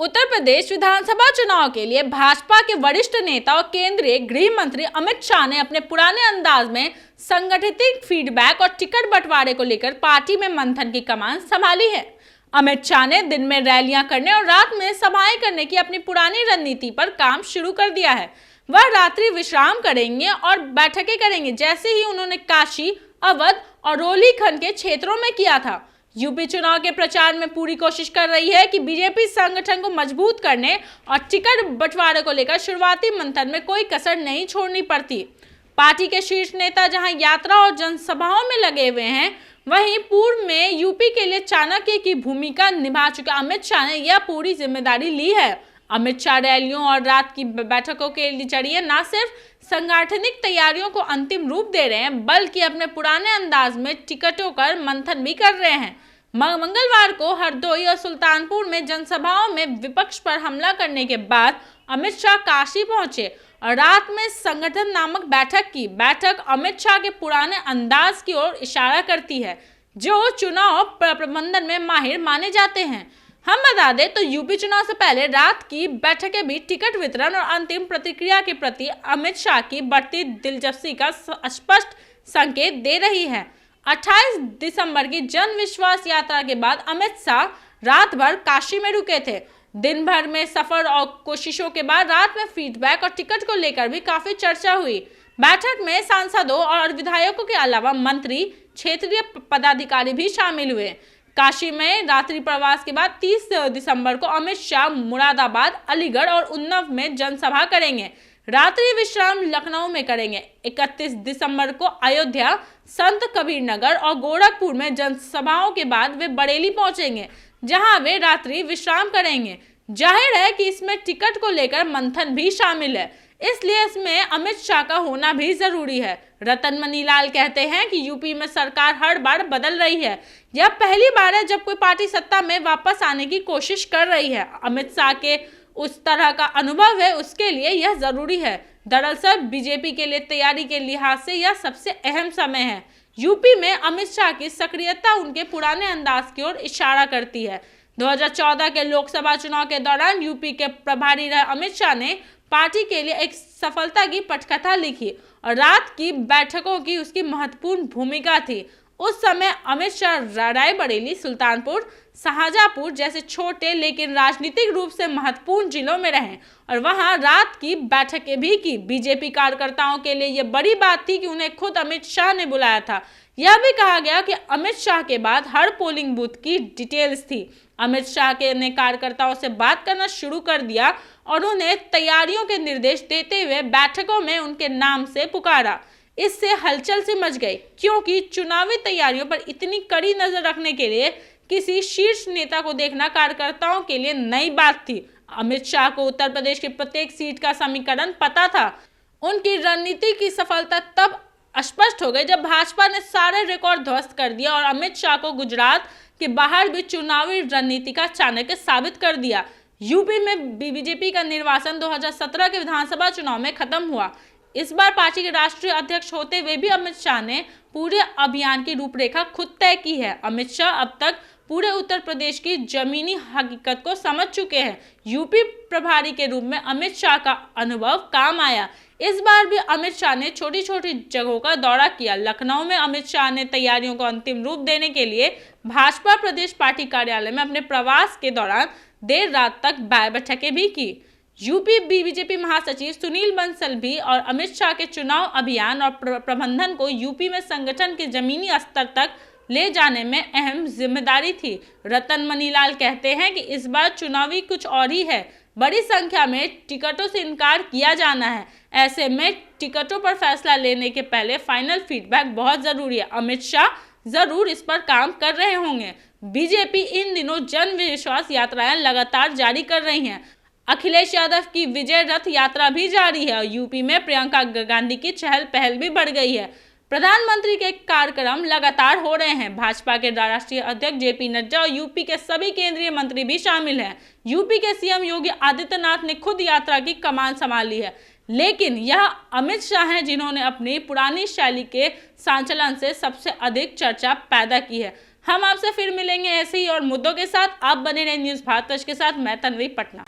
उत्तर प्रदेश विधानसभा चुनाव के लिए भाजपा के वरिष्ठ नेता और केंद्रीय गृह मंत्री अमित शाह ने अपने पुराने अंदाज में संगठित फीडबैक और टिकट बंटवारे को लेकर पार्टी में मंथन की कमान संभाली है। अमित शाह ने दिन में रैलियां करने और रात में सभाएं करने की अपनी पुरानी रणनीति पर काम शुरू कर दिया है। वह रात्रि विश्राम करेंगे और बैठकें करेंगे, जैसे ही उन्होंने काशी, अवध और रोहलीखंड के क्षेत्रों में किया था। यूपी चुनाव के प्रचार में पूरी कोशिश कर रही है कि बीजेपी संगठन को मजबूत करने और टिकट बंटवारे को लेकर शुरुआती मंथन में कोई कसर नहीं छोड़नी पड़ती। पार्टी के शीर्ष नेता जहां यात्रा और जनसभाओं में लगे हुए हैं, वहीं पूर्व में यूपी के लिए चाणक्य की भूमिका निभा चुके अमित शाह ने यह पूरी जिम्मेदारी ली है। अमित शाह रैलियों और रात की बैठकों के जरिए न सिर्फ सांगठनिक तैयारियों को अंतिम रूप दे रहे हैं, बल्कि अपने पुराने अंदाज में टिकटों पर मंथन भी कर रहे हैं। मंगलवार को हरदोई और सुल्तानपुर में जनसभाओं में विपक्ष पर हमला करने के बाद अमित शाह काशी पहुंचे और रात में संगठन नामक बैठक की। बैठक अमित शाह के पुराने अंदाज की ओर इशारा करती है, जो चुनाव प्रबंधन में माहिर माने जाते हैं। हम बता दें तो यूपी चुनाव से पहले रात की बैठकें भी टिकट वितरण और अंतिम प्रतिक्रिया के प्रति अमित शाह की बढ़ती दिलचस्पी का स्पष्ट संकेत दे रही है। 28 दिसंबर की जन विश्वास यात्रा के बाद अमित शाह रात भर काशी में रुके थे। दिन भर में सफर और कोशिशों के बाद रात में फीडबैक और टिकट को लेकर भी काफी चर्चा हुई। बैठक में सांसदों और विधायकों के अलावा मंत्री, क्षेत्रीय पदाधिकारी भी शामिल हुए। काशी में रात्रि प्रवास के बाद 30 दिसंबर को अमित शाह मुरादाबाद, अलीगढ़ और उन्नाव में जनसभा करेंगे। रात्रि विश्राम लखनऊ में करेंगे। 31 दिसंबर को अयोध्या, संत कबीर नगर और गोरखपुर में जनसभाओं के बाद वे बरेली पहुंचेंगे, जहां वे रात्रि विश्राम करेंगे। जाहिर है कि इसमें टिकट को लेकर मंथन भी शामिल है, इसलिए इसमें अमित शाह का होना भी जरूरी है। रतन मनीलाल कहते हैं कि यूपी में सरकार हर बार बदल रही है। यह पहली बार है जब कोई पार्टी सत्ता में वापस आने की कोशिश कर रही है। अमित शाह के उस तरह का अनुभव है, उसके लिए यह जरूरी है। दरअसल बीजेपी के लिए तैयारी के लिहाज से यह सबसे अहम समय है। यूपी में अमित शाह की सक्रियता उनके पुराने अंदाज की ओर इशारा करती है। 2014 के लोकसभा चुनाव के दौरान यूपी के प्रभारी रहे अमित शाह ने पार्टी के लिए एक सफलता की पटकथा लिखी और रात की बैठकों की उसकी महत्वपूर्ण भूमिका थी। उस समय अमित शाह रायबरेली, सुल्तानपुर, शाहजहांपुर जैसे छोटे लेकिन राजनीतिक रूप से महत्वपूर्ण जिलों में रहे और वहां रात की बैठकें भी की। बीजेपी कार्यकर्ताओं के लिए यह बड़ी बात थी कि उन्हें खुद अमित शाह ने बुलाया था। यह भी कहा गया कि अमित शाह के बाद हर पोलिंग बूथ की डिटेल्स थी। अमित शाह ने कार्यकर्ताओं से बात करना शुरू कर दिया और उन्हें तैयारियों के निर्देश देते हुए बैठकों में उनके नाम से पुकारा। इससे हलचल सी मच गई, क्योंकि चुनावी तैयारियों पर इतनी कड़ी नजर रखने के लिए किसी शीर्ष नेता को देखना कार्यकर्ताओं के लिए नई बात थी। अमित शाह को उत्तर प्रदेश की प्रत्येक सीट का समीकरण पता था। उनकी रणनीति की सफलता तब स्पष्ट हो गई जब भाजपा ने सारे रिकॉर्ड ध्वस्त कर दिया और अमित शाह को गुजरात के बाहर भी चुनावी रणनीति का चाणक्य साबित कर दिया। यूपी में बीजेपी का निर्वाचन 2017 के विधानसभा चुनाव में खत्म हुआ। इस बार पार्टी के राष्ट्रीय अध्यक्ष होते हुए भी अमित शाह ने पूरे अभियान की रूपरेखा खुद तय की है। अमित शाह अब तक पूरे उत्तर प्रदेश की जमीनी हकीकत को समझ चुके हैं। यूपी प्रभारी के रूप में अमित शाह का अनुभव काम आया। इस बार भी अमित शाह ने छोटी छोटी जगहों का दौरा किया। लखनऊ में अमित शाह ने तैयारियों को अंतिम रूप देने के लिए भाजपा प्रदेश पार्टी कार्यालय में अपने प्रवास के दौरान देर रात तक बैठकें भी की। यूपी बीजेपी महासचिव सुनील बंसल भी और अमित शाह के चुनाव अभियान और प्रबंधन को यूपी में संगठन के जमीनी स्तर तक ले जाने में अहम जिम्मेदारी थी। रतन मनीलाल कहते हैं कि इस बार चुनावी कुछ और ही है। बड़ी संख्या में टिकटों से इनकार किया जाना है। ऐसे में टिकटों पर फैसला लेने के पहले फाइनल फीडबैक बहुत जरूरी है। अमित शाह जरूर इस पर काम कर रहे होंगे। बीजेपी इन दिनों जन विश्वास यात्राएं लगातार जारी कर रही हैं। अखिलेश यादव की विजय रथ यात्रा भी जारी है और यूपी में प्रियंका गांधी की चहल पहल भी बढ़ गई है। प्रधानमंत्री के कार्यक्रम लगातार हो रहे हैं। भाजपा के राष्ट्रीय अध्यक्ष जेपी नड्डा और यूपी के सभी केंद्रीय मंत्री भी शामिल हैं। यूपी के सीएम योगी आदित्यनाथ ने खुद यात्रा की कमान संभाली है, लेकिन यह अमित शाह हैं जिन्होंने अपनी पुरानी शैली के संचालन से सबसे अधिक चर्चा पैदा की है। हम आपसे फिर मिलेंगे ऐसे ही और मुद्दों के साथ। आप बने रहे न्यूज भारत के साथ। मैं तन्वी, पटना।